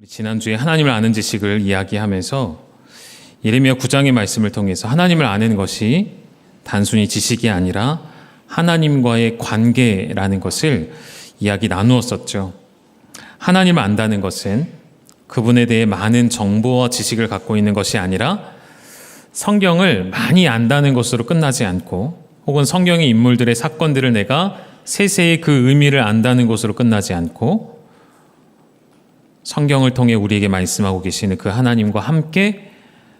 지난주에 하나님을 아는 지식을 이야기하면서 예레미야 9장의 말씀을 통해서 하나님을 아는 것이 단순히 지식이 아니라 하나님과의 관계라는 것을 이야기 나누었었죠. 하나님을 안다는 것은 그분에 대해 많은 정보와 지식을 갖고 있는 것이 아니라 성경을 많이 안다는 것으로 끝나지 않고, 혹은 성경의 인물들의 사건들을 내가 세세히 그 의미를 안다는 것으로 끝나지 않고, 성경을 통해 우리에게 말씀하고 계시는 그 하나님과 함께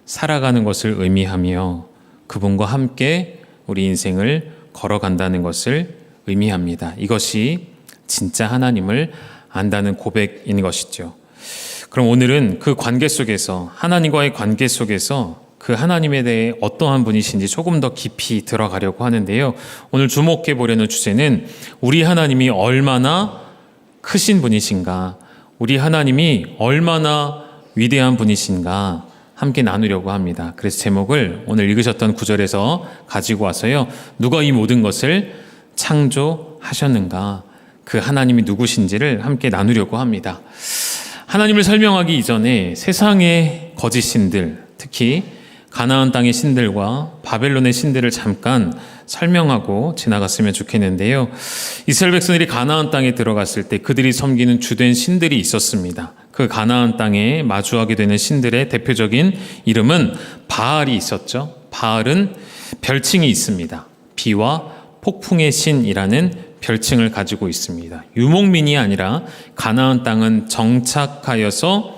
살아가는 것을 의미하며 그분과 함께 우리 인생을 걸어간다는 것을 의미합니다. 이것이 진짜 하나님을 안다는 고백인 것이죠. 그럼 오늘은 그 관계 속에서, 하나님과의 관계 속에서 그 하나님에 대해 어떠한 분이신지 조금 더 깊이 들어가려고 하는데요. 오늘 주목해 보려는 주제는 우리 하나님이 얼마나 크신 분이신가, 우리 하나님이 얼마나 위대한 분이신가 함께 나누려고 합니다. 그래서 제목을 오늘 읽으셨던 구절에서 가지고 와서요. 누가 이 모든 것을 창조하셨는가, 그 하나님이 누구신지를 함께 나누려고 합니다. 하나님을 설명하기 이전에 세상의 거짓 신들, 특히 가나안 땅의 신들과 바벨론의 신들을 잠깐 설명하고 지나갔으면 좋겠는데요. 이스라엘 백성들이 가나안 땅에 들어갔을 때 그들이 섬기는 주된 신들이 있었습니다. 그 가나안 땅에 마주하게 되는 신들의 대표적인 이름은 바알이 있었죠. 바알은 별칭이 있습니다. 비와 폭풍의 신이라는 별칭을 가지고 있습니다. 유목민이 아니라 가나안 땅은 정착하여서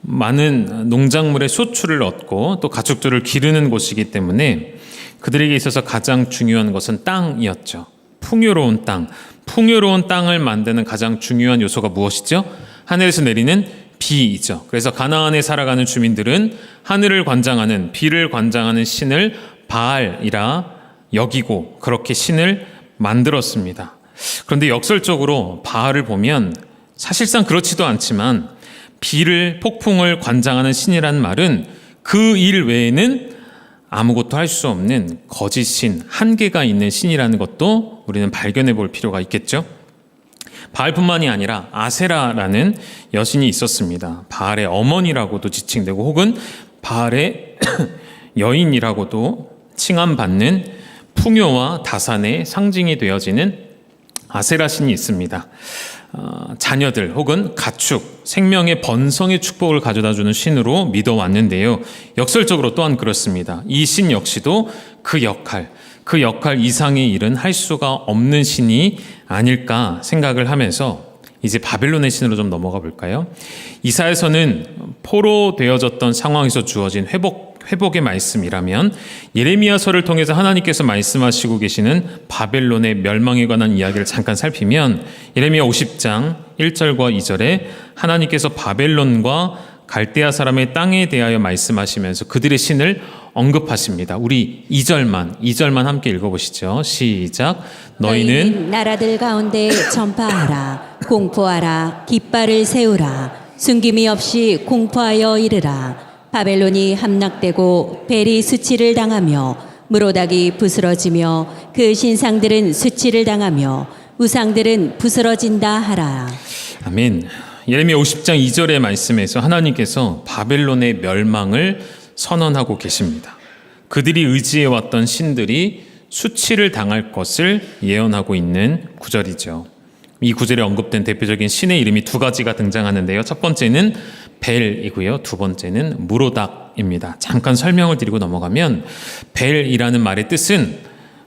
많은 농작물의 소출을 얻고 또 가축들을 기르는 곳이기 때문에 그들에게 있어서 가장 중요한 것은 땅이었죠. 풍요로운 땅. 풍요로운 땅을 만드는 가장 중요한 요소가 무엇이죠? 하늘에서 내리는 비이죠. 그래서 가나안에 살아가는 주민들은 하늘을 관장하는, 비를 관장하는 신을 바알이라 여기고 그렇게 신을 만들었습니다. 그런데 역설적으로 바알을 보면 사실상 그렇지도 않지만 비를, 폭풍을 관장하는 신이라는 말은 그 일 외에는 아무것도 할 수 없는 거짓 신, 한계가 있는 신이라는 것도 우리는 발견해 볼 필요가 있겠죠. 바알뿐만이 아니라 아세라라는 여신이 있었습니다. 바알의 어머니라고도 지칭되고 혹은 바알의 여인이라고도 칭함받는 풍요와 다산의 상징이 되어지는 아세라 신이 있습니다. 자녀들 혹은 가축, 생명의 번성의 축복을 가져다주는 신으로 믿어왔는데요. 역설적으로 또한 그렇습니다. 이 신 역시도 그 역할 이상의 일은 할 수가 없는 신이 아닐까 생각을 하면서 이제 바벨론의 신으로 좀 넘어가 볼까요? 이사야서는 포로되어졌던 상황에서 주어진 회복의 말씀이라면 예레미야서를 통해서 하나님께서 말씀하시고 계시는 바벨론의 멸망에 관한 이야기를 잠깐 살피면 예레미야 50장 1절과 2절에 하나님께서 바벨론과 갈대아 사람의 땅에 대하여 말씀하시면서 그들의 신을 언급하십니다. 우리 2절만 함께 읽어보시죠. 시작. 너희는 나라들 가운데 전파하라. 공포하라. 깃발을 세우라. 숨김이 없이 공포하여 이르라. 바벨론이 함락되고 벨이 수치를 당하며 무로닥이 부스러지며 그 신상들은 수치를 당하며 우상들은 부스러진다 하라. 아멘. 예레미야 50장 2절의 말씀에서 하나님께서 바벨론의 멸망을 선언하고 계십니다. 그들이 의지해왔던 신들이 수치를 당할 것을 예언하고 있는 구절이죠. 이 구절에 언급된 대표적인 신의 이름이 두 가지가 등장하는데요. 첫 번째는 벨이고요. 두 번째는 무로닥입니다. 잠깐 설명을 드리고 넘어가면 벨이라는 말의 뜻은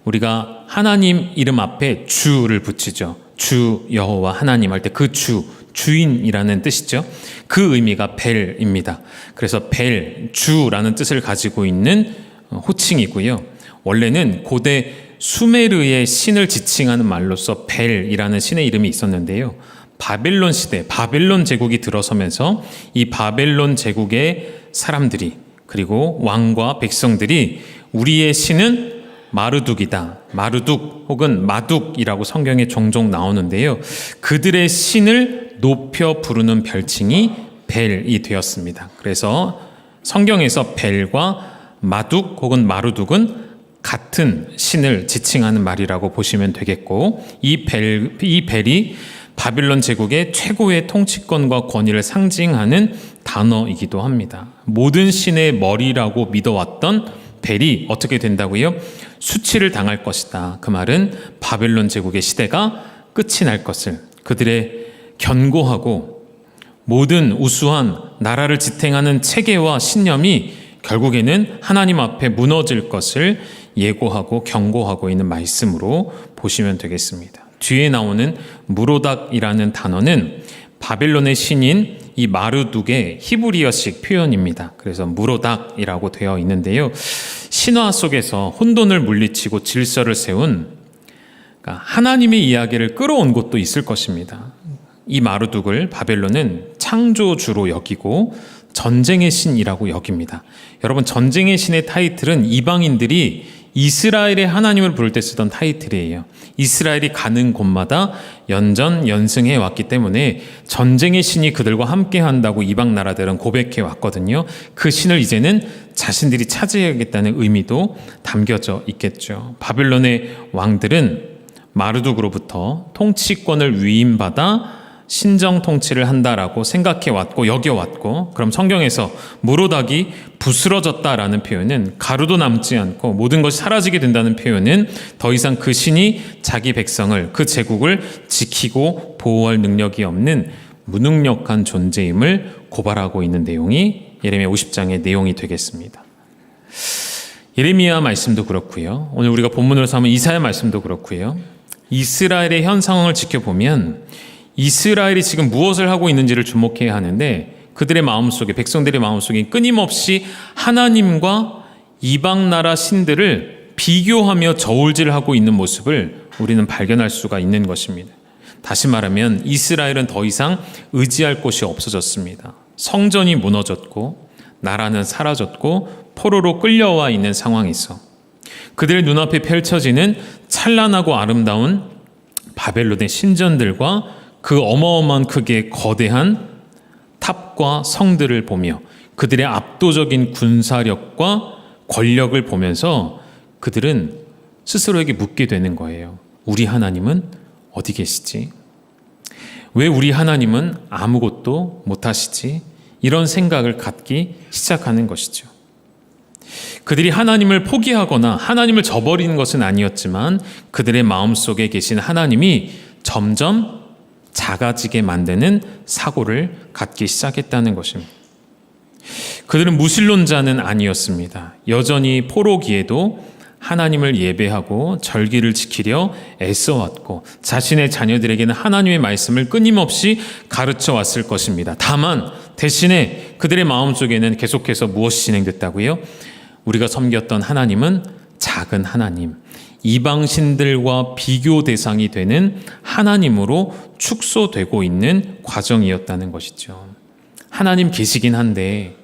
우리가 하나님 이름 앞에 주를 붙이죠. 주 여호와 하나님 할 때 그 주인이라는 뜻이죠. 그 의미가 벨입니다. 그래서 벨, 주라는 뜻을 가지고 있는 호칭이고요. 원래는 고대 수메르의 신을 지칭하는 말로서 벨이라는 신의 이름이 있었는데요. 바벨론 시대, 바벨론 제국이 들어서면서 이 바벨론 제국의 사람들이, 그리고 왕과 백성들이 우리의 신은 마르둑이다. 마르둑 혹은 마둑이라고 성경에 종종 나오는데요. 그들의 신을 높여 부르는 별칭이 벨이 되었습니다. 그래서 성경에서 벨과 마둑 혹은 마르둑은 같은 신을 지칭하는 말이라고 보시면 되겠고, 이 벨이 바빌론 제국의 최고의 통치권과 권위를 상징하는 단어이기도 합니다. 모든 신의 머리라고 믿어왔던 벨이 어떻게 된다고요? 수치를 당할 것이다. 그 말은 바벨론 제국의 시대가 끝이 날 것을, 그들의 견고하고 모든 우수한 나라를 지탱하는 체계와 신념이 결국에는 하나님 앞에 무너질 것을 예고하고 경고하고 있는 말씀으로 보시면 되겠습니다. 뒤에 나오는 무로닥이라는 단어는 바벨론의 신인 이 마르둑의 히브리어식 표현입니다. 그래서 무로닥이라고 되어 있는데요. 신화 속에서 혼돈을 물리치고 질서를 세운, 그러니까 하나님의 이야기를 끌어온 곳도 있을 것입니다. 이 마르둑을 바벨론은 창조주로 여기고 전쟁의 신이라고 여깁니다. 여러분, 전쟁의 신의 타이틀은 이방인들이 이스라엘의 하나님을 부를 때 쓰던 타이틀이에요. 이스라엘이 가는 곳마다 연전연승해 왔기 때문에 전쟁의 신이 그들과 함께 한다고 이방 나라들은 고백해 왔거든요. 그 신을 이제는 자신들이 차지하겠다는 의미도 담겨져 있겠죠. 바벨론의 왕들은 마르둑으로부터 통치권을 위임받아 신정 통치를 한다라고 생각해 왔고 여겨왔고, 그럼 성경에서 무로닥이 부스러졌다라는 표현은 가루도 남지 않고 모든 것이 사라지게 된다는 표현은 더 이상 그 신이 자기 백성을, 그 제국을 지키고 보호할 능력이 없는 무능력한 존재임을 고발하고 있는 내용이 예레미야 50장의 내용이 되겠습니다. 예레미야 말씀도 그렇고요. 오늘 우리가 본문으로 삼은 이사야 말씀도 그렇고요. 이스라엘의 현 상황을 지켜보면 이스라엘이 지금 무엇을 하고 있는지를 주목해야 하는데, 그들의 마음속에, 백성들의 마음속에 끊임없이 하나님과 이방 나라 신들을 비교하며 저울질하고 있는 모습을 우리는 발견할 수가 있는 것입니다. 다시 말하면 이스라엘은 더 이상 의지할 곳이 없어졌습니다. 성전이 무너졌고 나라는 사라졌고 포로로 끌려와 있는 상황에서 그들의 눈앞에 펼쳐지는 찬란하고 아름다운 바벨론의 신전들과 그 어마어마한 크기의 거대한 탑과 성들을 보며 그들의 압도적인 군사력과 권력을 보면서 그들은 스스로에게 묻게 되는 거예요. 우리 하나님은 어디 계시지? 왜 우리 하나님은 아무것도 못하시지? 이런 생각을 갖기 시작하는 것이죠. 그들이 하나님을 포기하거나 하나님을 저버리는 것은 아니었지만 그들의 마음속에 계신 하나님이 점점 작아지게 만드는 사고를 갖기 시작했다는 것입니다. 그들은 무신론자는 아니었습니다. 여전히 포로기에도 하나님을 예배하고 절기를 지키려 애써왔고 자신의 자녀들에게는 하나님의 말씀을 끊임없이 가르쳐 왔을 것입니다. 다만 대신에 그들의 마음속에는 계속해서 무엇이 진행됐다고요? 우리가 섬겼던 하나님은 작은 하나님, 이방신들과 비교 대상이 되는 하나님으로 축소되고 있는 과정이었다는 것이죠. 하나님 계시긴 한데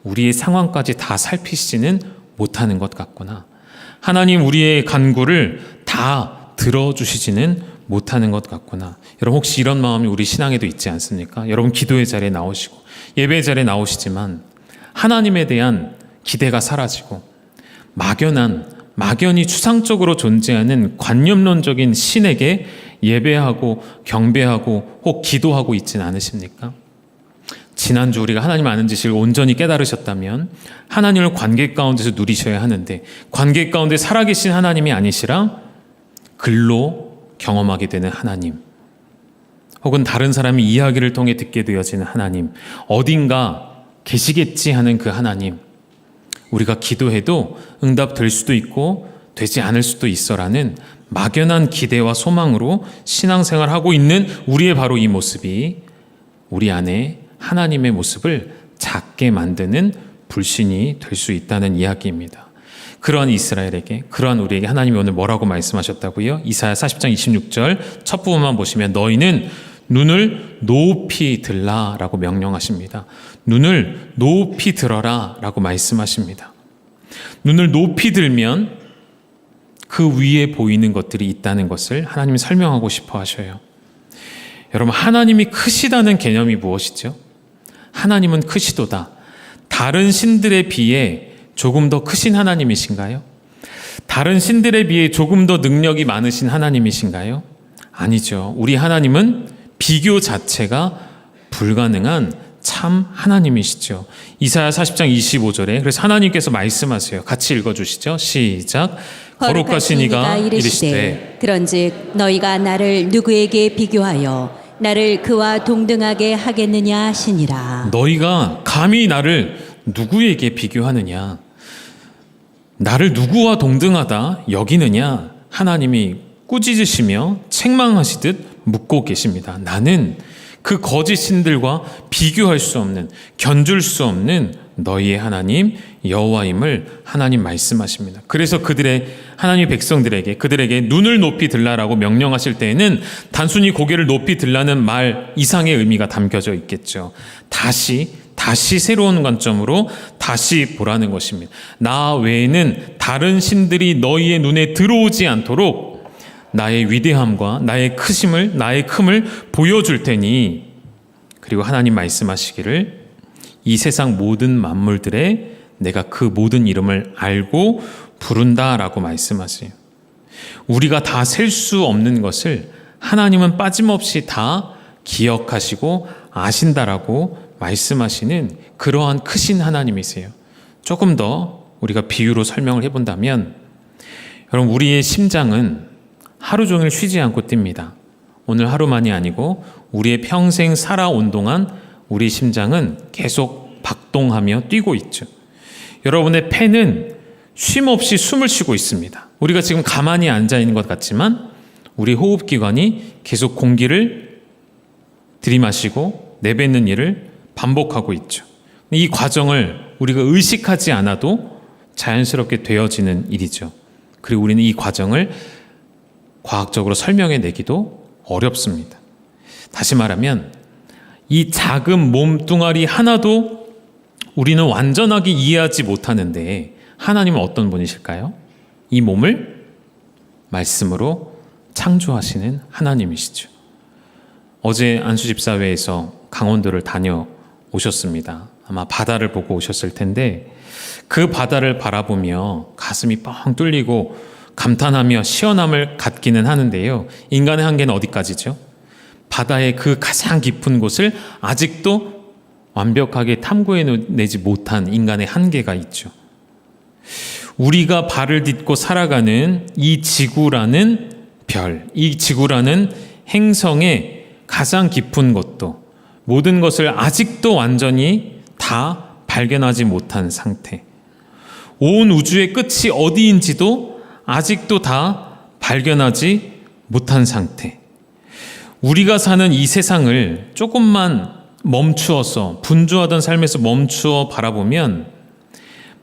우리의 상황까지 다 살피시지는 못하는 것 같구나. 하나님 우리의 간구를 다 들어주시지는 못하는 것 같구나. 여러분, 혹시 이런 마음이 우리 신앙에도 있지 않습니까? 여러분, 기도의 자리에 나오시고 예배의 자리에 나오시지만 하나님에 대한 기대가 사라지고 막연히 추상적으로 존재하는 관념론적인 신에게 예배하고 경배하고 혹 기도하고 있지는 않으십니까? 지난주 우리가 하나님 아는 지식을 온전히 깨달으셨다면 하나님을 관계 가운데서 누리셔야 하는데, 관계 가운데 살아계신 하나님이 아니시라 글로 경험하게 되는 하나님, 혹은 다른 사람이 이야기를 통해 듣게 되어지는 하나님, 어딘가 계시겠지 하는 그 하나님, 우리가 기도해도 응답될 수도 있고 되지 않을 수도 있어라는 막연한 기대와 소망으로 신앙생활하고 있는 우리의 바로 이 모습이 우리 안에 하나님의 모습을 작게 만드는 불신이 될 수 있다는 이야기입니다. 그러한 이스라엘에게, 그러한 우리에게 하나님이 오늘 뭐라고 말씀하셨다고요? 이사야 40장 26절 첫 부분만 보시면 너희는 눈을 높이 들라 라고 명령하십니다. 눈을 높이 들어라 라고 말씀하십니다. 눈을 높이 들면 그 위에 보이는 것들이 있다는 것을 하나님이 설명하고 싶어 하셔요. 여러분, 하나님이 크시다는 개념이 무엇이죠? 하나님은 크시도다. 다른 신들에 비해 조금 더 크신 하나님이신가요? 다른 신들에 비해 조금 더 능력이 많으신 하나님이신가요? 아니죠. 우리 하나님은 비교 자체가 불가능한 참 하나님이시죠. 이사야 40장 25절에 그래서 하나님께서 말씀하세요. 같이 읽어주시죠. 시작. 거룩하신 이가 이르시되 그런즉 너희가 나를 누구에게 비교하여 나를 그와 동등하게 하겠느냐 하시니라. 너희가 감히 나를 누구에게 비교하느냐, 나를 누구와 동등하다 여기느냐, 하나님이 꾸짖으시며 책망하시듯 묻고 계십니다. 나는 그 거짓 신들과 비교할 수 없는, 견줄 수 없는 너희의 하나님 여호와임을 하나님 말씀하십니다. 그래서 하나님의 백성들에게 그들에게 눈을 높이 들라라고 명령하실 때에는 단순히 고개를 높이 들라는 말 이상의 의미가 담겨져 있겠죠. 다시 새로운 관점으로 다시 보라는 것입니다. 나 외에는 다른 신들이 너희의 눈에 들어오지 않도록 나의 위대함과 나의 크심을, 나의 큼을 보여줄 테니, 그리고 하나님 말씀하시기를 이 세상 모든 만물들에 내가 그 모든 이름을 알고 부른다라고 말씀하세요. 우리가 다 셀 수 없는 것을 하나님은 빠짐없이 다 기억하시고 아신다라고 말씀하시는 그러한 크신 하나님이세요. 조금 더 우리가 비유로 설명을 해본다면, 여러분, 우리의 심장은 하루 종일 쉬지 않고 뜁니다. 오늘 하루만이 아니고 우리의 평생 살아온 동안 우리 심장은 계속 박동하며 뛰고 있죠. 여러분의 폐는 쉼 없이 숨을 쉬고 있습니다. 우리가 지금 가만히 앉아 있는 것 같지만 우리 호흡기관이 계속 공기를 들이마시고 내뱉는 일을 반복하고 있죠. 이 과정을 우리가 의식하지 않아도 자연스럽게 되어지는 일이죠. 그리고 우리는 이 과정을 과학적으로 설명해 내기도 어렵습니다. 다시 말하면 이 작은 몸뚱아리 하나도 우리는 완전하게 이해하지 못하는데 하나님은 어떤 분이실까요? 이 몸을 말씀으로 창조하시는 하나님이시죠. 어제 안수집사회에서 강원도를 다녀오셨습니다. 아마 바다를 보고 오셨을 텐데 그 바다를 바라보며 가슴이 뻥 뚫리고 감탄하며 시원함을 갖기는 하는데요. 인간의 한계는 어디까지죠? 바다의 그 가장 깊은 곳을 아직도 완벽하게 탐구해내지 못한 인간의 한계가 있죠. 우리가 발을 딛고 살아가는 이 지구라는 별, 이 지구라는 행성의 가장 깊은 곳도, 모든 것을 아직도 완전히 다 발견하지 못한 상태, 온 우주의 끝이 어디인지도 아직도 다 발견하지 못한 상태, 우리가 사는 이 세상을 조금만 멈추어서 분주하던 삶에서 멈추어 바라보면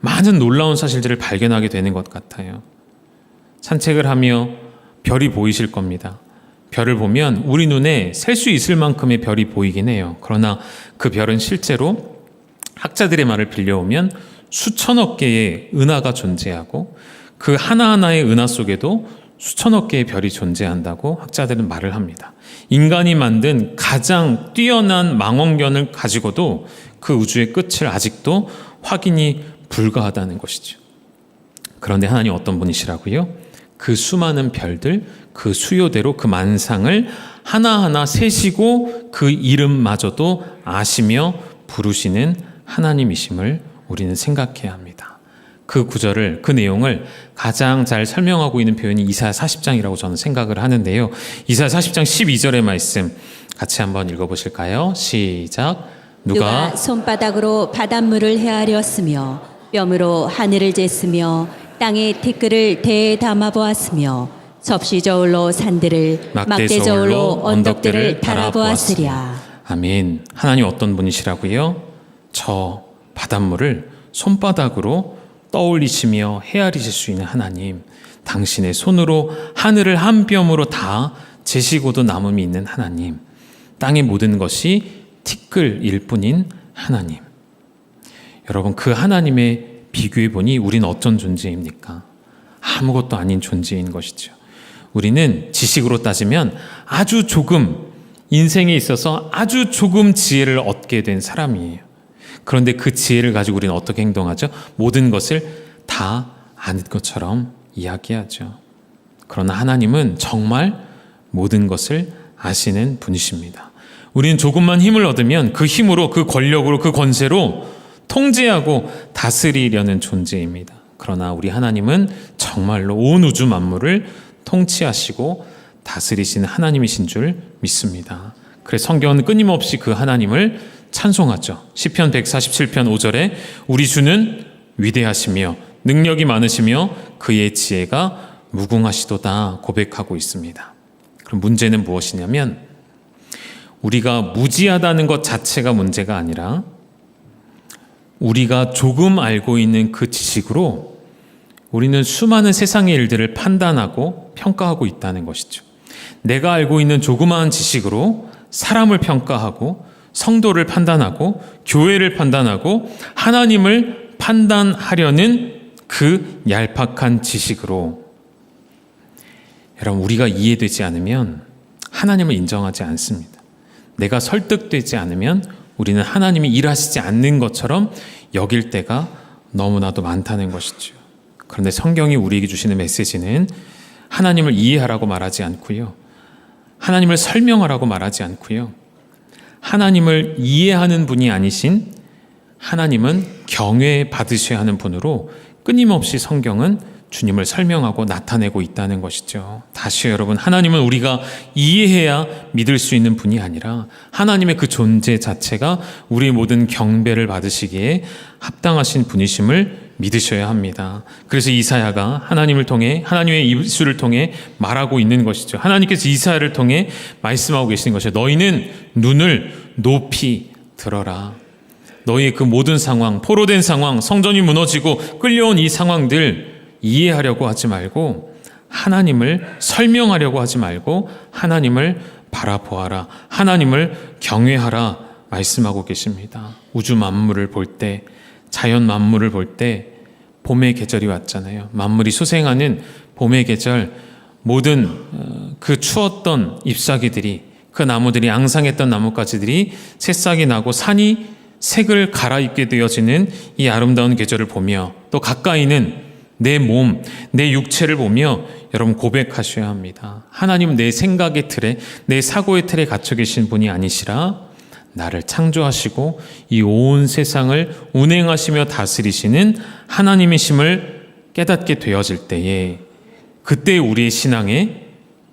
많은 놀라운 사실들을 발견하게 되는 것 같아요. 산책을 하며 별이 보이실 겁니다. 별을 보면 우리 눈에 셀 수 있을 만큼의 별이 보이긴 해요. 그러나 그 별은 실제로 학자들의 말을 빌려오면 수천억 개의 은하가 존재하고 그 하나하나의 은하 속에도 수천억 개의 별이 존재한다고 학자들은 말을 합니다. 인간이 만든 가장 뛰어난 망원경을 가지고도 그 우주의 끝을 아직도 확인이 불가하다는 것이죠. 그런데 하나님 어떤 분이시라고요? 그 수많은 별들, 그 수요대로 그 만상을 하나하나 세시고 그 이름마저도 아시며 부르시는 하나님이심을 우리는 생각해야 합니다. 그 구절을, 그 내용을 가장 잘 설명하고 있는 표현이 이사야 40장이라고 저는 생각을 하는데요. 이사야 40장 12절의 말씀 같이 한번 읽어보실까요? 시작. 누가 손바닥으로 바닷물을 헤아렸으며 뼘으로 하늘을 쟀으며 땅의 티끌을 대에 담아 보았으며 접시 저울로 산들을 막대 저울로 언덕들을 달아보았으랴. 아멘. 하나님 어떤 분이시라고요? 저 바닷물을 손바닥으로 떠올리시며 헤아리실 수 있는 하나님, 당신의 손으로 하늘을 한 뼘으로 다 재시고도 남음이 있는 하나님, 땅의 모든 것이 티끌일 뿐인 하나님. 여러분, 그 하나님의 비교해 보니 우리는 어떤 존재입니까? 아무것도 아닌 존재인 것이죠. 우리는 지식으로 따지면 아주 조금, 인생에 있어서 아주 조금 지혜를 얻게 된 사람이에요. 그런데 그 지혜를 가지고 우리는 어떻게 행동하죠? 모든 것을 다 아는 것처럼 이야기하죠. 그러나 하나님은 정말 모든 것을 아시는 분이십니다. 우리는 조금만 힘을 얻으면 그 힘으로, 그 권력으로, 그 권세로 통제하고 다스리려는 존재입니다. 그러나 우리 하나님은 정말로 온 우주 만물을 통치하시고 다스리시는 하나님이신 줄 믿습니다. 그래서 성경은 끊임없이 그 하나님을 찬송하죠. 시편 147편 5절에 우리 주는 위대하시며 능력이 많으시며 그의 지혜가 무궁하시도다 고백하고 있습니다. 그럼 문제는 무엇이냐면 우리가 무지하다는 것 자체가 문제가 아니라 우리가 조금 알고 있는 그 지식으로 우리는 수많은 세상의 일들을 판단하고 평가하고 있다는 것이죠. 내가 알고 있는 조그마한 지식으로 사람을 평가하고 성도를 판단하고 교회를 판단하고 하나님을 판단하려는 그 얄팍한 지식으로 여러분 우리가 이해되지 않으면 하나님을 인정하지 않습니다. 내가 설득되지 않으면 우리는 하나님이 일하시지 않는 것처럼 여길 때가 너무나도 많다는 것이죠. 그런데 성경이 우리에게 주시는 메시지는 하나님을 이해하라고 말하지 않고요. 하나님을 설명하라고 말하지 않고요. 하나님을 이해하는 분이 아니신 하나님은 경외 받으셔야 하는 분으로 끊임없이 성경은 주님을 설명하고 나타내고 있다는 것이죠. 다시 여러분, 하나님은 우리가 이해해야 믿을 수 있는 분이 아니라 하나님의 그 존재 자체가 우리의 모든 경배를 받으시기에 합당하신 분이심을 믿으셔야 합니다. 그래서 이사야가 하나님을 통해, 하나님의 입술을 통해 말하고 있는 것이죠. 하나님께서 이사야를 통해 말씀하고 계시는 것이죠. 너희는 눈을 높이 들어라. 너희의 그 모든 상황, 포로된 상황, 성전이 무너지고 끌려온 이 상황들 이해하려고 하지 말고 하나님을 설명하려고 하지 말고 하나님을 바라보아라. 하나님을 경외하라 말씀하고 계십니다. 우주 만물을 볼 때, 자연 만물을 볼 때 봄의 계절이 왔잖아요. 만물이 소생하는 봄의 계절, 모든 그 추웠던 잎사귀들이, 그 나무들이, 앙상했던 나뭇가지들이 새싹이 나고 산이 색을 갈아입게 되어지는 이 아름다운 계절을 보며 또 가까이는 내 몸, 내 육체를 보며 여러분 고백하셔야 합니다. 하나님은 내 생각의 틀에, 내 사고의 틀에 갇혀 계신 분이 아니시라 나를 창조하시고 이 온 세상을 운행하시며 다스리시는 하나님이심을 깨닫게 되어질 때에 그때 우리의 신앙의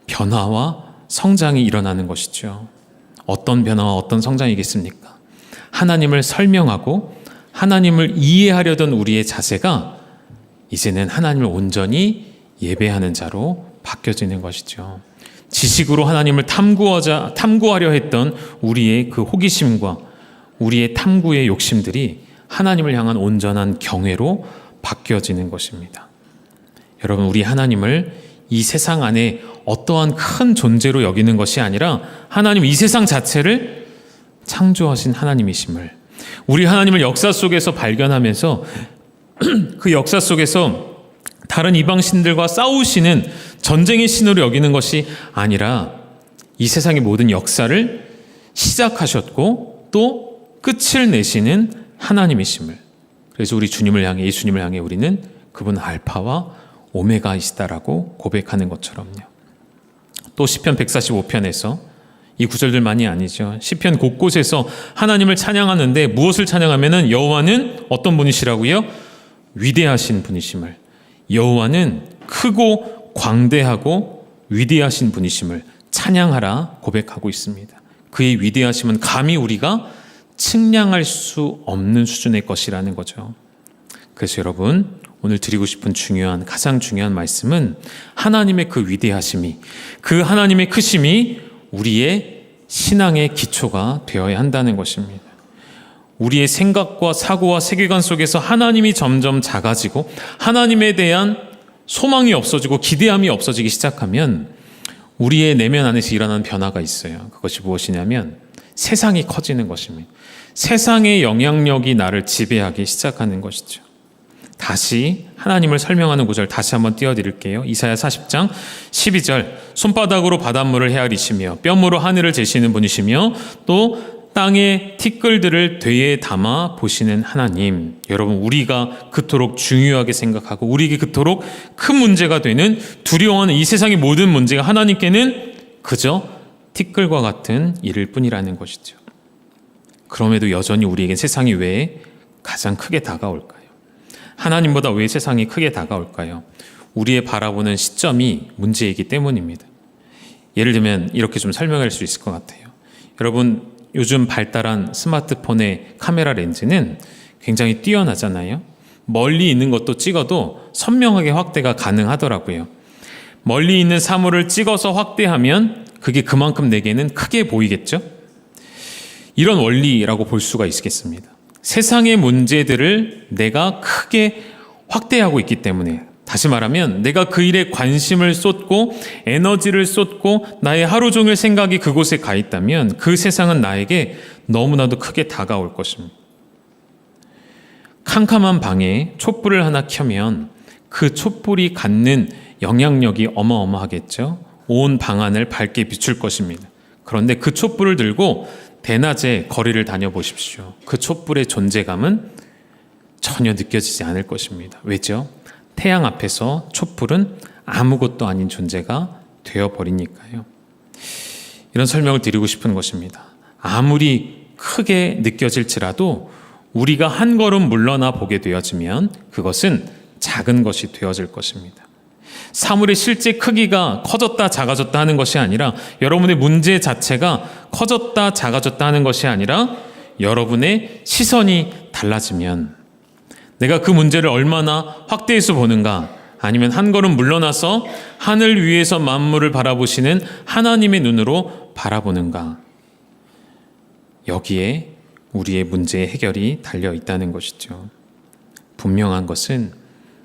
변화와 성장이 일어나는 것이죠. 어떤 변화와 어떤 성장이겠습니까? 하나님을 설명하고 하나님을 이해하려던 우리의 자세가 이제는 하나님을 온전히 예배하는 자로 바뀌어지는 것이죠. 지식으로 하나님을 탐구하려 했던 우리의 그 호기심과 우리의 탐구의 욕심들이 하나님을 향한 온전한 경외로 바뀌어지는 것입니다. 여러분, 우리 하나님을 이 세상 안에 어떠한 큰 존재로 여기는 것이 아니라 하나님 이 세상 자체를 창조하신 하나님이심을, 우리 하나님을 역사 속에서 발견하면서 그 역사 속에서 다른 이방 신들과 싸우시는 전쟁의 신으로 여기는 것이 아니라 이 세상의 모든 역사를 시작하셨고 또 끝을 내시는 하나님이심을, 그래서 우리 주님을 향해, 예수님을 향해 우리는 그분 알파와 오메가이시다라고 고백하는 것처럼요. 또 시편 145편에서 이 구절들만이 아니죠. 시편 곳곳에서 하나님을 찬양하는데 무엇을 찬양하면은 여호와는 어떤 분이시라고요? 위대하신 분이심을, 여호와는 크고 광대하고 위대하신 분이심을 찬양하라 고백하고 있습니다. 그의 위대하심은 감히 우리가 측량할 수 없는 수준의 것이라는 거죠. 그래서 여러분, 오늘 드리고 싶은 가장 중요한 말씀은 하나님의 그 위대하심이, 그 하나님의 크심이 우리의 신앙의 기초가 되어야 한다는 것입니다. 우리의 생각과 사고와 세계관 속에서 하나님이 점점 작아지고 하나님에 대한 소망이 없어지고 기대함이 없어지기 시작하면 우리의 내면 안에서 일어나는 변화가 있어요. 그것이 무엇이냐면 세상이 커지는 것입니다. 세상의 영향력이 나를 지배하기 시작하는 것이죠. 다시 하나님을 설명하는 구절 다시 한번 띄워드릴게요. 이사야 40장 12절, 손바닥으로 바닷물을 헤아리시며 뼘으로 하늘을 재시는 분이시며 또 땅의 티끌들을 되에 담아 보시는 하나님. 여러분, 우리가 그토록 중요하게 생각하고 우리에게 그토록 큰 문제가 되는, 두려워하는 이 세상의 모든 문제가 하나님께는 그저 티끌과 같은 일일 뿐이라는 것이죠. 그럼에도 여전히 우리에게 세상이 왜 가장 크게 다가올까요? 하나님보다 왜 세상이 크게 다가올까요? 우리의 바라보는 시점이 문제이기 때문입니다. 예를 들면 이렇게 좀 설명할 수 있을 것 같아요. 여러분, 요즘 발달한 스마트폰의 카메라 렌즈는 굉장히 뛰어나잖아요. 멀리 있는 것도 찍어도 선명하게 확대가 가능하더라고요. 멀리 있는 사물을 찍어서 확대하면 그게 그만큼 내게는 크게 보이겠죠? 이런 원리라고 볼 수가 있겠습니다. 세상의 문제들을 내가 크게 확대하고 있기 때문에, 다시 말하면 내가 그 일에 관심을 쏟고 에너지를 쏟고 나의 하루 종일 생각이 그곳에 가 있다면 그 세상은 나에게 너무나도 크게 다가올 것입니다. 캄캄한 방에 촛불을 하나 켜면 그 촛불이 갖는 영향력이 어마어마하겠죠. 온 방안을 밝게 비출 것입니다. 그런데 그 촛불을 들고 대낮에 거리를 다녀보십시오. 그 촛불의 존재감은 전혀 느껴지지 않을 것입니다. 왜죠? 태양 앞에서 촛불은 아무것도 아닌 존재가 되어버리니까요. 이런 설명을 드리고 싶은 것입니다. 아무리 크게 느껴질지라도 우리가 한 걸음 물러나 보게 되어지면 그것은 작은 것이 되어질 것입니다. 사물의 실제 크기가 커졌다 작아졌다 하는 것이 아니라, 여러분의 문제 자체가 커졌다 작아졌다 하는 것이 아니라 여러분의 시선이 달라지면, 내가 그 문제를 얼마나 확대해서 보는가, 아니면 한 걸음 물러나서 하늘 위에서 만물을 바라보시는 하나님의 눈으로 바라보는가, 여기에 우리의 문제의 해결이 달려 있다는 것이죠. 분명한 것은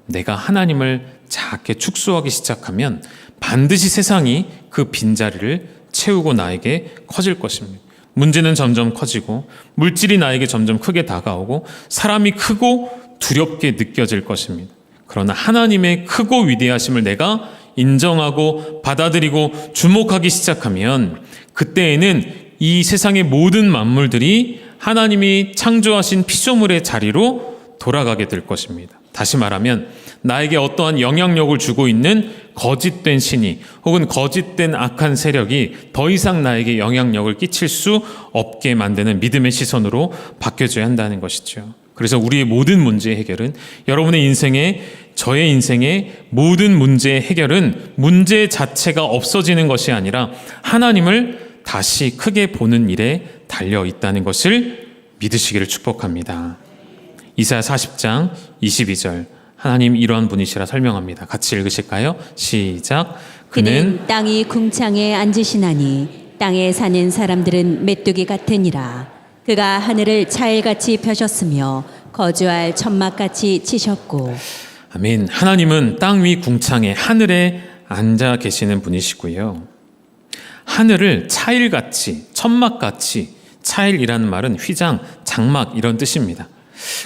내가 하나님을 작게 축소하기 시작하면 반드시 세상이 그 빈자리를 채우고 나에게 커질 것입니다. 문제는 점점 커지고 물질이 나에게 점점 크게 다가오고 사람이 크고 두렵게 느껴질 것입니다. 그러나 하나님의 크고 위대하심을 내가 인정하고 받아들이고 주목하기 시작하면, 그때에는 이 세상의 모든 만물들이 하나님이 창조하신 피조물의 자리로 돌아가게 될 것입니다. 다시 말하면 나에게 어떠한 영향력을 주고 있는 거짓된 신이 혹은 거짓된 악한 세력이 더 이상 나에게 영향력을 끼칠 수 없게 만드는 믿음의 시선으로 바뀌어져야 한다는 것이죠. 그래서 우리의 모든 문제의 해결은, 여러분의 인생에, 저의 인생의 모든 문제의 해결은 문제 자체가 없어지는 것이 아니라 하나님을 다시 크게 보는 일에 달려 있다는 것을 믿으시기를 축복합니다. 이사야 40장 22절, 하나님 이러한 분이시라 설명합니다. 같이 읽으실까요? 시작. 그는 땅이 궁창에 앉으시나니 땅에 사는 사람들은 메뚜기 같으니라. 그가 하늘을 차일같이 펴셨으며 거주할 천막같이 치셨고. 아멘. 하나님은 땅 위 궁창에, 하늘에 앉아 계시는 분이시고요. 하늘을 차일같이, 천막같이, 차일이라는 말은 휘장, 장막 이런 뜻입니다.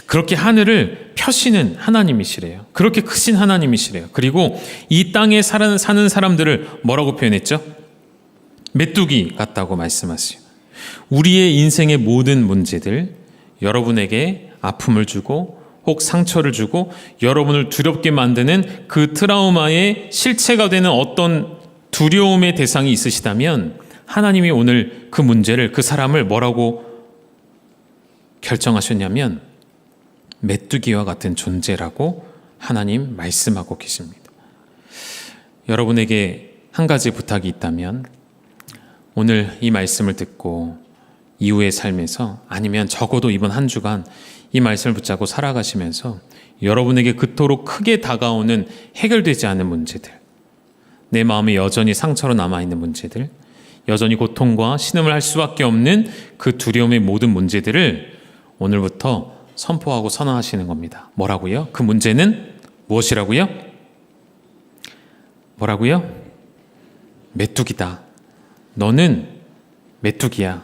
그렇게 하늘을 펴시는 하나님이시래요. 그렇게 크신 하나님이시래요. 그리고 이 땅에 사는 사람들을 뭐라고 표현했죠? 메뚜기 같다고 말씀하세요. 우리의 인생의 모든 문제들, 여러분에게 아픔을 주고 혹 상처를 주고 여러분을 두렵게 만드는 그 트라우마의 실체가 되는 어떤 두려움의 대상이 있으시다면, 하나님이 오늘 그 문제를, 그 사람을 뭐라고 결정하셨냐면 메뚜기와 같은 존재라고 하나님 말씀하고 계십니다. 여러분에게 한 가지 부탁이 있다면, 오늘 이 말씀을 듣고 이후의 삶에서, 아니면 적어도 이번 한 주간 이 말씀을 붙잡고 살아가시면서 여러분에게 그토록 크게 다가오는 해결되지 않은 문제들, 내 마음에 여전히 상처로 남아있는 문제들, 여전히 고통과 신음을 할 수밖에 없는 그 두려움의 모든 문제들을 오늘부터 선포하고 선언하시는 겁니다. 뭐라고요? 그 문제는 무엇이라고요? 뭐라고요? 메뚜기다. 너는 메뚜기야.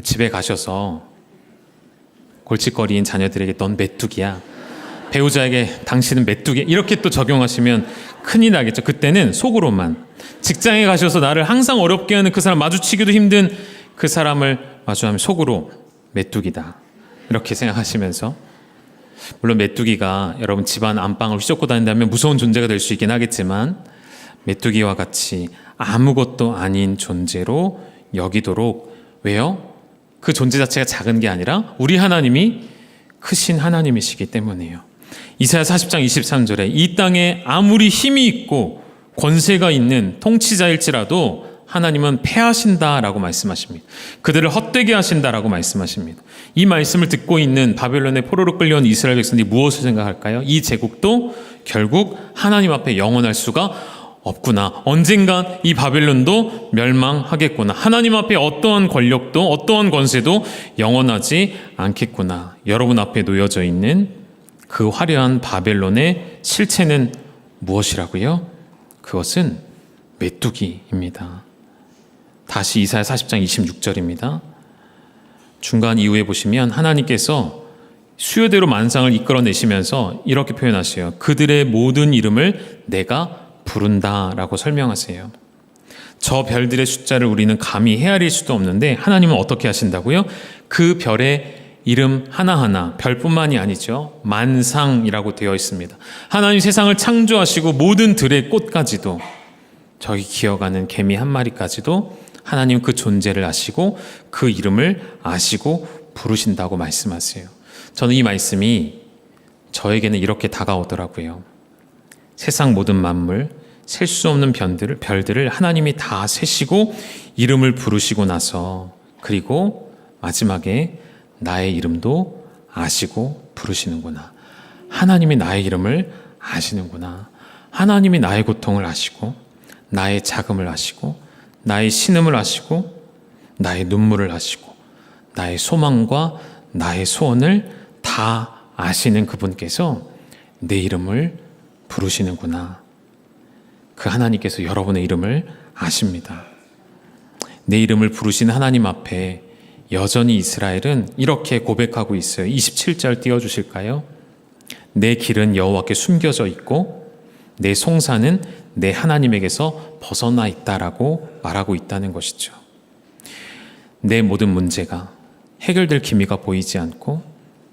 집에 가셔서 골칫거리인 자녀들에게 넌 메뚜기야, 배우자에게 당신은 메뚜기, 이렇게 또 적용하시면 큰일 나겠죠. 그때는 속으로만, 직장에 가셔서 나를 항상 어렵게 하는 그 사람, 마주치기도 힘든 그 사람을 마주하면 속으로 메뚜기다 이렇게 생각하시면서, 물론 메뚜기가 여러분 집안 안방을 휘젓고 다닌다면 무서운 존재가 될 수 있긴 하겠지만, 메뚜기와 같이 아무것도 아닌 존재로 여기도록, 왜요? 그 존재 자체가 작은 게 아니라 우리 하나님이 크신 하나님이시기 때문이에요. 이사야 40장 23절에 이 땅에 아무리 힘이 있고 권세가 있는 통치자일지라도 하나님은 패하신다라고 말씀하십니다. 그들을 헛되게 하신다라고 말씀하십니다. 이 말씀을 듣고 있는 바벨론의 포로로 끌려온 이스라엘 백성들이 무엇을 생각할까요? 이 제국도 결국 하나님 앞에 영원할 수가 없구나. 언젠간 이 바벨론도 멸망하겠구나. 하나님 앞에 어떠한 권력도 어떠한 권세도 영원하지 않겠구나. 여러분 앞에 놓여져 있는 그 화려한 바벨론의 실체는 무엇이라고요? 그것은 메뚜기입니다. 다시 이사야 40장 26절입니다. 중간 이후에 보시면 하나님께서 수요대로 만상을 이끌어내시면서 이렇게 표현하세요. 그들의 모든 이름을 내가 부른다라고 설명하세요. 저 별들의 숫자를 우리는 감히 헤아릴 수도 없는데 하나님은 어떻게 하신다고요? 그 별의 이름 하나하나, 별뿐만이 아니죠. 만상이라고 되어 있습니다. 하나님 세상을 창조하시고 모든 들의 꽃까지도, 저기 기어가는 개미 한 마리까지도 하나님 그 존재를 아시고 그 이름을 아시고 부르신다고 말씀하세요. 저는 이 말씀이 저에게는 이렇게 다가오더라고요. 세상 모든 만물, 셀 수 없는 별들을 하나님이 다 세시고 이름을 부르시고 나서, 그리고 마지막에 나의 이름도 아시고 부르시는구나. 하나님이 나의 이름을 아시는구나. 하나님이 나의 고통을 아시고 나의 자금을 아시고 나의 신음을 아시고 나의 눈물을 아시고 나의 소망과 나의 소원을 다 아시는 그분께서 내 이름을 부르시는구나. 그 하나님께서 여러분의 이름을 아십니다. 내 이름을 부르신 하나님 앞에 여전히 이스라엘은 이렇게 고백하고 있어요. 27절 띄워주실까요? 내 길은 여호와께 숨겨져 있고 내 송사는 내 하나님에게서 벗어나 있다라고 말하고 있다는 것이죠. 내 모든 문제가 해결될 기미가 보이지 않고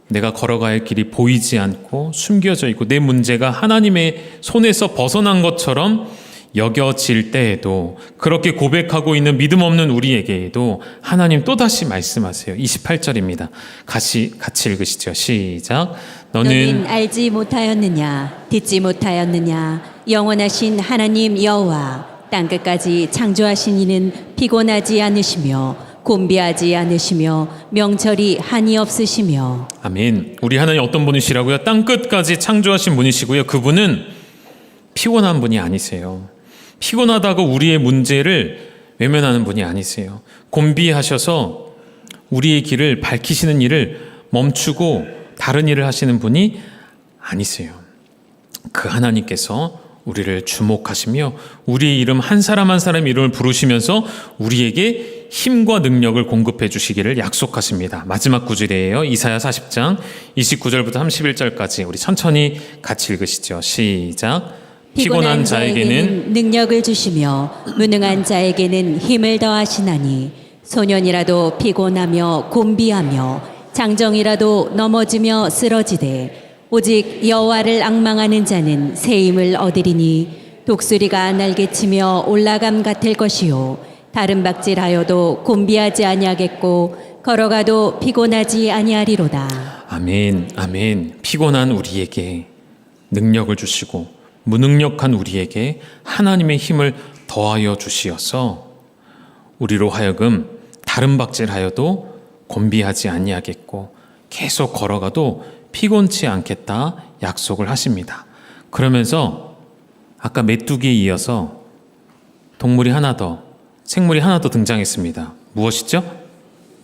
내가 걸어갈 길이 보이지 않고 숨겨져 있고 내 문제가 하나님의 손에서 벗어난 것처럼 여겨질 때에도, 그렇게 고백하고 있는 믿음 없는 우리에게도 하나님 또다시 말씀하세요. 28절입니다. 같이 읽으시죠. 시작. 너는 알지 못하였느냐, 듣지 못하였느냐, 영원하신 하나님 여호와 땅끝까지 창조하신 이는 피곤하지 않으시며 곤비하지 않으시며 명철이 한이 없으시며. 아멘. 우리 하나님 어떤 분이시라고요? 땅끝까지 창조하신 분이시고요. 그분은 피곤한 분이 아니세요. 피곤하다고 우리의 문제를 외면하는 분이 아니세요. 곤비하셔서 우리의 길을 밝히시는 일을 멈추고 다른 일을 하시는 분이 아니세요. 그 하나님께서 우리를 주목하시며 우리의 이름 한 사람 한 사람 이름을 부르시면서 우리에게 힘과 능력을 공급해 주시기를 약속하십니다. 마지막 구절이에요. 이사야 40장 29절부터 31절까지 우리 천천히 같이 읽으시죠. 시작. 피곤한 자에게는 능력을 주시며 무능한 자에게는 힘을 더하시나니 소년이라도 피곤하며 곤비하며 장정이라도 넘어지며 쓰러지되 오직 여호와를 앙망하는 자는 새 힘을 얻으리니 독수리가 날개치며 올라감 같을 것이요 다른 박질하여도 곤비하지 아니하겠고 걸어가도 피곤하지 아니하리로다. 아멘, 아멘. 피곤한 우리에게 능력을 주시고 무능력한 우리에게 하나님의 힘을 더하여 주시어서 우리로 하여금 다른 박질하여도 곤비하지 아니하겠고 계속 걸어가도 피곤치 않겠다 약속을 하십니다. 그러면서 아까 메뚜기에 이어서 동물이 하나 더, 생물이 하나 더 등장했습니다. 무엇이죠?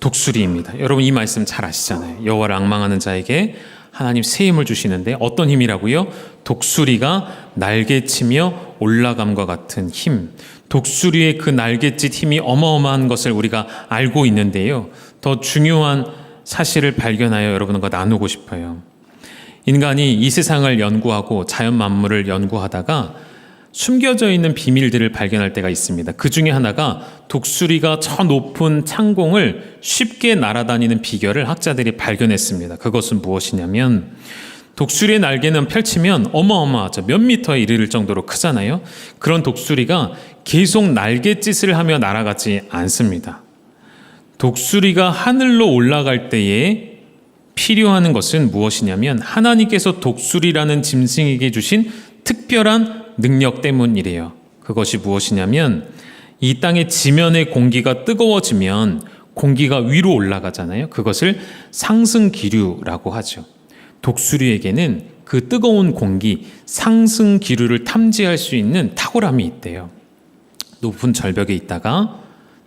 독수리입니다. 여러분 이 말씀 잘 아시잖아요. 여호와를 앙망하는 자에게 하나님 새 힘을 주시는데 어떤 힘이라고요? 독수리가 날개치며 올라감과 같은 힘. 독수리의 그 날갯짓 힘이 어마어마한 것을 우리가 알고 있는데요. 더 중요한 사실을 발견하여 여러분과 나누고 싶어요. 인간이 이 세상을 연구하고 자연 만물을 연구하다가 숨겨져 있는 비밀들을 발견할 때가 있습니다. 그 중에 하나가 독수리가 저 높은 창공을 쉽게 날아다니는 비결을 학자들이 발견했습니다. 그것은 무엇이냐면 독수리의 날개는 펼치면 어마어마하죠. 몇 미터에 이를 정도로 크잖아요. 그런 독수리가 계속 날갯짓을 하며 날아가지 않습니다. 독수리가 하늘로 올라갈 때에 필요한 것은 무엇이냐면 하나님께서 독수리라는 짐승에게 주신 특별한 능력 때문이래요. 그것이 무엇이냐면 이 땅의 지면의 공기가 뜨거워지면 공기가 위로 올라가잖아요. 그것을 상승기류라고 하죠. 독수리에게는 그 뜨거운 공기, 상승기류를 탐지할 수 있는 탁월함이 있대요. 높은 절벽에 있다가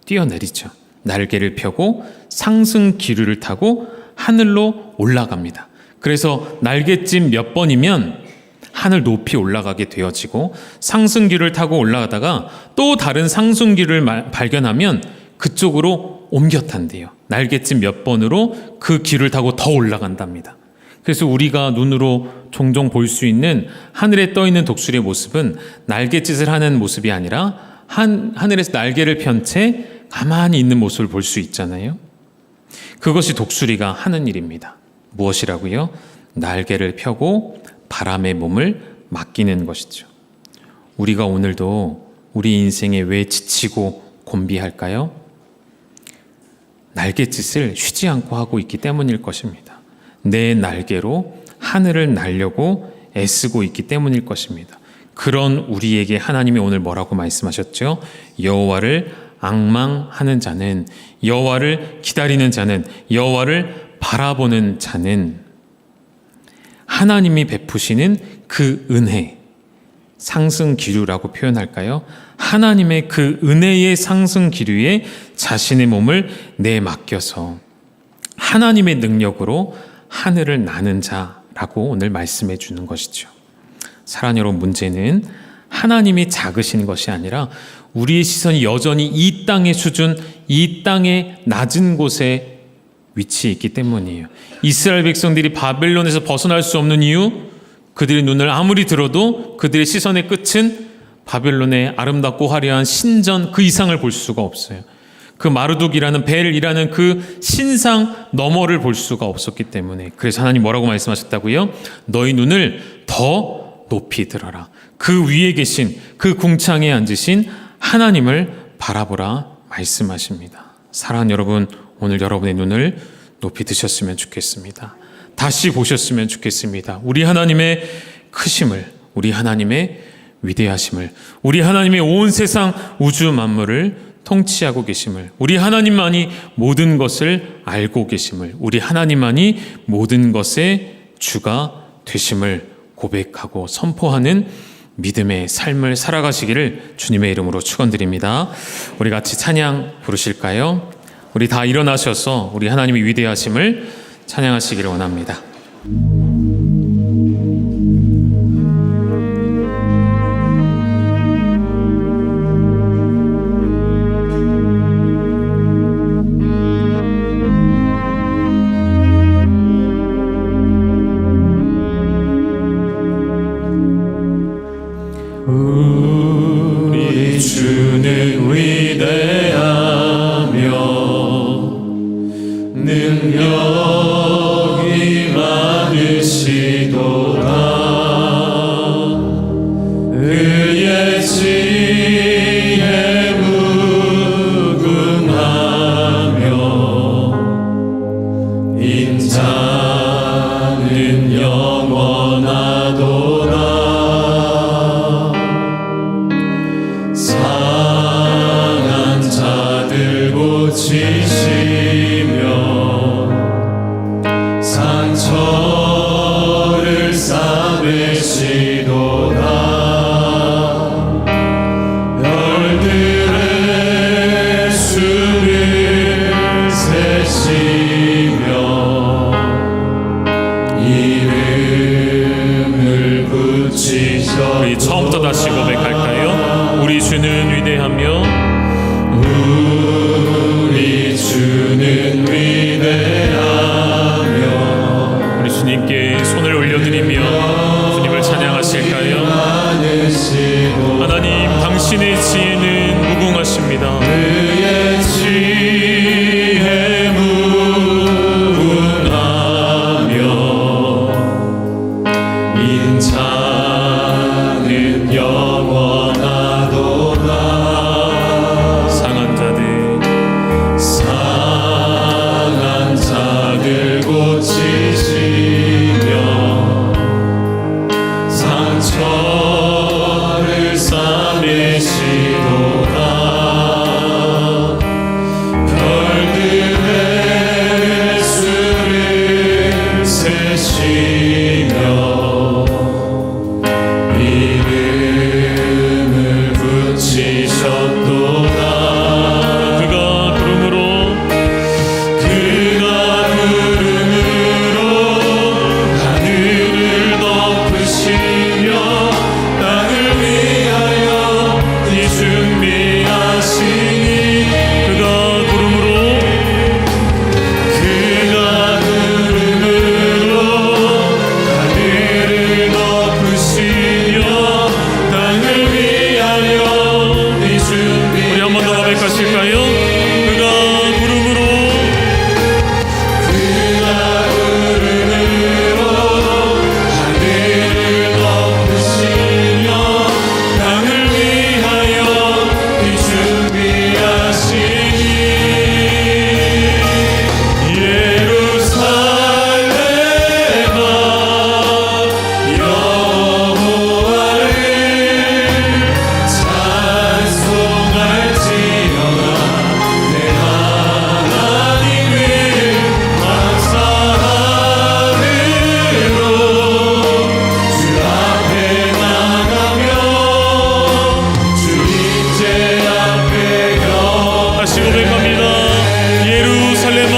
뛰어내리죠. 날개를 펴고 상승기류를 타고 하늘로 올라갑니다. 그래서 날갯짓 몇 번이면 하늘 높이 올라가게 되어지고 상승기를 타고 올라가다가 또 다른 상승기를 발견하면 그쪽으로 옮겨 탄대요. 날갯짓 몇 번으로 그 길을 타고 더 올라간답니다. 그래서 우리가 눈으로 종종 볼 수 있는 하늘에 떠 있는 독수리의 모습은 날갯짓을 하는 모습이 아니라 하늘에서 날개를 편 채 가만히 있는 모습을 볼 수 있잖아요. 그것이 독수리가 하는 일입니다. 무엇이라고요? 날개를 펴고 바람에 몸을 맡기는 것이죠. 우리가 오늘도 우리 인생에 왜 지치고 곤비할까요? 날갯짓을 쉬지 않고 하고 있기 때문일 것입니다. 내 날개로 하늘을 날려고 애쓰고 있기 때문일 것입니다. 그런 우리에게 하나님이 오늘 뭐라고 말씀하셨죠? 여호와를 앙망하는 자는, 여호와를 기다리는 자는, 여호와를 바라보는 자는 하나님이 베푸시는 그 은혜, 상승기류라고 표현할까요? 하나님의 그 은혜의 상승기류에 자신의 몸을 내맡겨서 하나님의 능력으로 하늘을 나는 자라고 오늘 말씀해 주는 것이죠. 사랑하는 여러분, 문제는 하나님이 작으신 것이 아니라 우리의 시선이 여전히 이 땅의 수준, 이 땅의 낮은 곳에 위치해 있기 때문이에요. 이스라엘 백성들이 바벨론에서 벗어날 수 없는 이유, 그들의 눈을 아무리 들어도 그들의 시선의 끝은 바벨론의 아름답고 화려한 신전 그 이상을 볼 수가 없어요. 그 마르둑이라는 벨이라는 그 신상 너머를 볼 수가 없었기 때문에, 그래서 하나님 뭐라고 말씀하셨다고요? 너희 눈을 더 높이 들어라. 그 위에 계신, 그 궁창에 앉으신 하나님을 바라보라 말씀하십니다. 사랑하는 여러분, 오늘 여러분의 눈을 높이 드셨으면 좋겠습니다. 다시 보셨으면 좋겠습니다. 우리 하나님의 크심을, 우리 하나님의 위대하심을, 우리 하나님의 온 세상 우주 만물을 통치하고 계심을, 우리 하나님만이 모든 것을 알고 계심을, 우리 하나님만이 모든 것의 주가 되심을 고백하고 선포하는 믿음의 삶을 살아가시기를 주님의 이름으로 축원드립니다. 우리 같이 찬양 부르실까요? 우리 다 일어나셔서 우리 하나님의 위대하심을 찬양하시기를 원합니다. 우리 주는 위대하며 능력이 많으시도다. 그의 지혜 무궁하며 인자는 영원하도다. 상한 자들 고치시며 상처를 싸매시도다. 별들의 수를 세시며 이름을 붙이셔. 우리 처음부터 다시 고백할까요? 우리 주는 위대하며, 우리 주는 위대하며. 우리 주님께 손을 올려드리며 주님을 찬양하실까요? 하나님, 당신의 지혜는 무궁하십니다. 그의 지혜 무궁하며 계시며 이름을 붙이셨도다. 그가 구름으로 하늘을 덮으시며 땅을 위하여 이 준비하시니 그가 구름으로 하늘을 덮으시며 땅을 위하여 이 준비. 우리 한 번 더 고백하실까요? 그가 구름으로 하늘을 덮으시며 땅을 위하여 이 준비하시니 예루살렘아 여호와를 찬송할지어다. 내 하나님을 감사함으로 주 앞에 나가며 주 임재 앞에 다시 고백합니다. 예루살렘아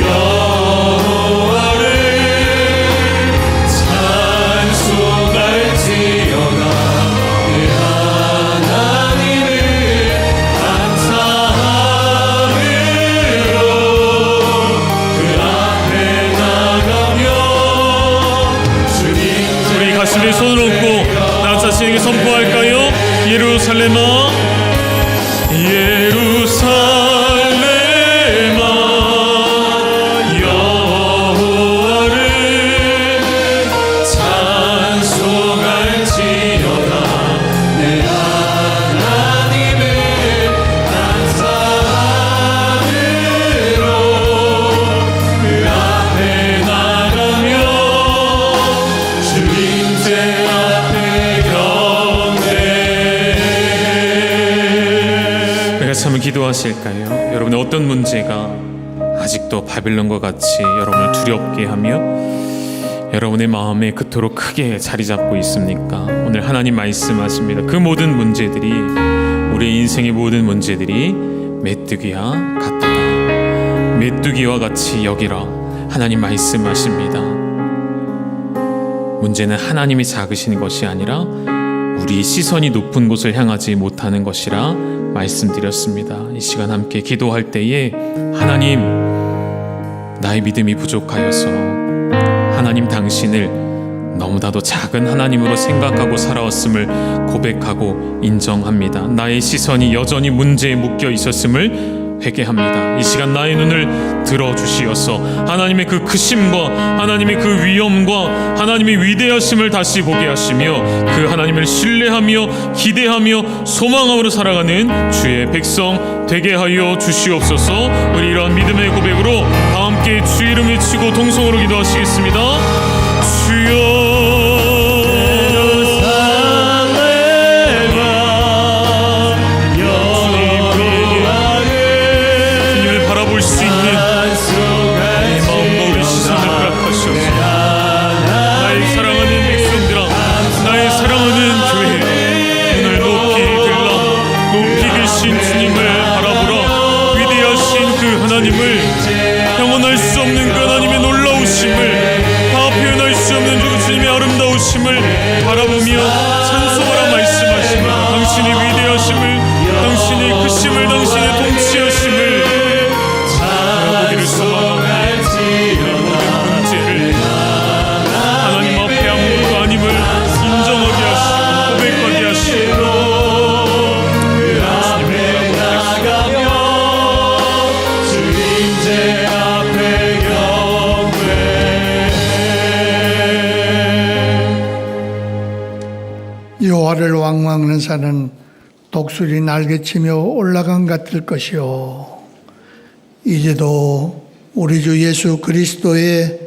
여호와를 찬송할지어다. 내 하나님을 감사함으로 그 앞에 나가며 주 임재. 우리 가슴에 손을 얹고 나 자신에게 선포할까요? 예루살렘아 예루살렘아 여호와를 찬송할지어다. 내 하나님을 감사함으로 그 앞에 나가며 주 임재 앞에 같이 한번 기도하실까요? 여러분의 어떤 문제가 아직도 바빌론과 같이 여러분을 두렵게 하며 여러분의 마음에 그토록 크게 자리 잡고 있습니까? 오늘 하나님 말씀하십니다. 그 모든 문제들이 우리의 인생의 모든 문제들이 메뚜기와 같다. 메뚜기와 같이 여기라. 하나님 말씀하십니다. 문제는 하나님이 작으신 것이 아니라 우리 시선이 높은 곳을 향하지 못하는 것이라 말씀드렸습니다. 이 시간 함께 기도할 때에 하나님 나의 믿음이 부족하여서 하나님 당신을 너무나도 작은 하나님으로 생각하고 살아왔음을 고백하고 인정합니다. 나의 시선이 여전히 문제에 묶여 있었음을 회개합니다. 이 시간 나의 눈을 들어주시어서 하나님의 그 크심과 하나님의 그 위엄과 하나님의 위대하심을 다시 보게 하시며 그 하나님을 신뢰하며 기대하며 소망함으로 살아가는 주의 백성 되게 하여 주시옵소서. 우리 이러한 믿음의 고백으로 다 함께 주 이름 외치고 동성으로 기도하시겠습니다. 주여 영원할 수 없는 그 하나님의 놀라우심을 다 표현할 수 없는 주님의 아름다우심을 바라보며 찬송하라 말씀하십니다. 당신의 위대하심을, 당신의 크심을, 당신의 통치하심을 바라보기를 소망하며 모든 문제를 하나님 앞에 아무것도 아님을 인정하게 하시고 고백하게 하시고 여호와를 왕망하는 자는 독수리 날개치며 올라간 같을 것이요 이제도 우리 주 예수 그리스도의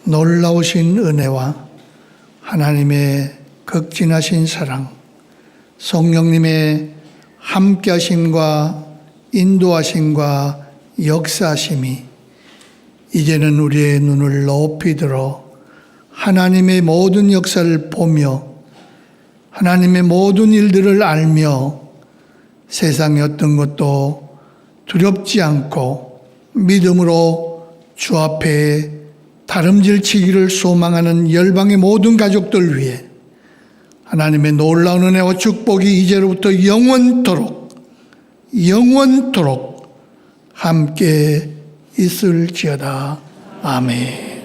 놀라우신 은혜와 하나님의 극진하신 사랑, 성령님의 함께하심과 인도하심과 역사심이 이제는 우리의 눈을 높이 들어 하나님의 모든 역사를 보며 하나님의 모든 일들을 알며 세상의 어떤 것도 두렵지 않고 믿음으로 주 앞에 다름질치기를 소망하는 열방의 모든 가족들 위해 하나님의 놀라운 은혜와 축복이 이제로부터 영원토록 함께 있을지어다. 아멘.